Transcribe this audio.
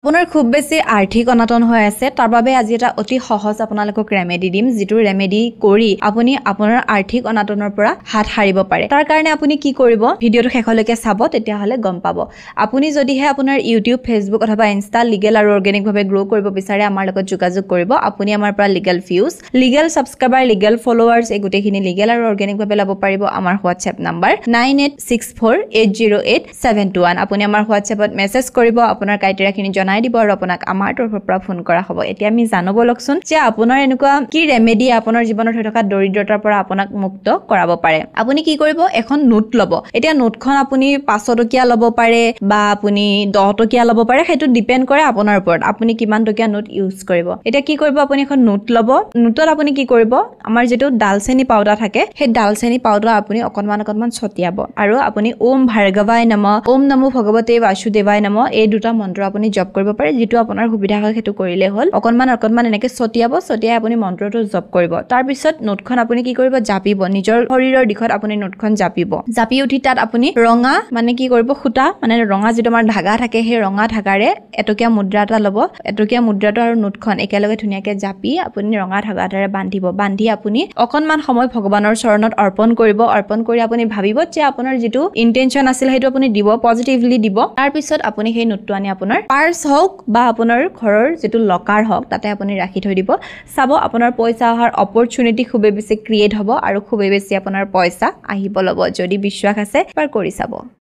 আপোনাৰ খুব বেছি আৰ্থিক অনাটন হৈ আছে তাৰ বাবে আজি এটা অতি সহজ আপোনালোকক ৰেমেডি দিম যিটো ৰেমেডি কৰি আপুনি আপোনাৰ আৰ্থিক অনাটনৰ পৰা হাত সাৰিব পাৰে তাৰ কাৰণে আপুনি কি কৰিব ভিডিওটো শেষলৈকে চাব তেতিয়াহলে গম পাব আপুনি যদিহে আপোনাৰ ইউটিউব ফেসবুক অথবা ইনষ্টা লিগেল আৰু অৰ্গেনিক ভাৱে গ্ৰো কৰিব বিচাৰে আমাৰ লগত যোগাযোগ কৰিব আপুনি আমাৰ পৰা legal views legal subscriber legal followers এই গুটেখিনি লিগেল আৰু অৰ্গেনিক ভাৱে লাভ পাৰিব আমাৰ হোৱাটছএপ নম্বৰ 9864808721 আপুনি আমাৰ হোৱাটছএপত মেছেজ কৰিব আপোনাৰ ক্ৰাইটেৰিয়াখিনি জনাই দিব আৰু আপোনাক আমাৰ তৰফৰ পৰা ফোন কৰা হ'ব এতিয়া আমি জানিব লগছন যে আপোনাৰ এনেকুৱা কি ৰেমেডি আপোনাৰ জীৱনত হৈ থকা দৰিদ্ৰতাৰ পৰা আপোনাক মুক্ত কৰাব পাৰে আপুনি কি কৰিব এখন নোট লব এতিয়া নোটখন আপুনি 500 টকীয়া লব পাৰে বা আপুনি 10 টকীয়া লব পাৰে হেতু ডিপেন্ড কৰে আপোনাৰ ওপৰত আপুনি কিমান টকীয়া নোট ইউজ কৰিব এতিয়া কি কৰিব আপুনি এখন নোট লব নোটত আপুনি কি কৰিব আমাৰ যেটো ডালচেনি পাউডাৰ থাকে সেই ডালচেনি পাউডাৰ আপুনি অকনমান ছটিয়াব আৰু আপুনি ওম ভাৰ্গৱায় নমঃ ওম নমো ভগৱতে বাসুদেৱায় নমঃ এই দুটা মন্ত্ৰ আপুনি জপ কৰিব পাৰে যেটো আপোনাৰ সুবিধা হয় হেতু কৰিলে হল অকনমান এনেকে ছটিয়াই আপুনি মন্ত্ৰটো জপ কৰিব তাৰ পিছত নোটখন আপুনি কি কৰিব জাপিব নিজৰ শৰীৰৰ দিশত আপুনি নোটখন জাপি উঠি তাত আপুনি ৰঙা মানে কি কৰিব খুটা মানে ৰঙা যেটো আমাৰ ধাগা থাকে সেই ৰঙা ধাগাৰে এটকীয়া মুদ্ৰা এটা লব এটকীয়া মুদ্ৰাটো আৰু নোটখন একেলগে ধুনিয়াকে জাপি আপুনি ৰঙা ধাগাৰে বান্ধি আপুনি অকনমান সময় ভগৱানৰ চৰণত অৰ্পণ কৰি আপুনি ভাবিব যে আপোনাৰ যেটো ইন্টেনশন আছিল হেতু আপুনি দিব পজিটিভলি দিব তাৰ পিছত আপুনি সেই নোটটো আনি আপোনাৰ পাৰ্স হওক বা আপোনাৰ ঘৰৰ যেটো লকাৰ হওক তাতে আপুনি ৰাখি থৈ দিব চাব আপোনাৰ পইচা অহাৰ অপৰচুনিটি খুবে বেছি ক্ৰিয়েট হ'ব আৰু খুবে বেছি আপোনাৰ পইচা আহিব লব যদি বিশ্বাস আছে এবাৰ কৰি চাব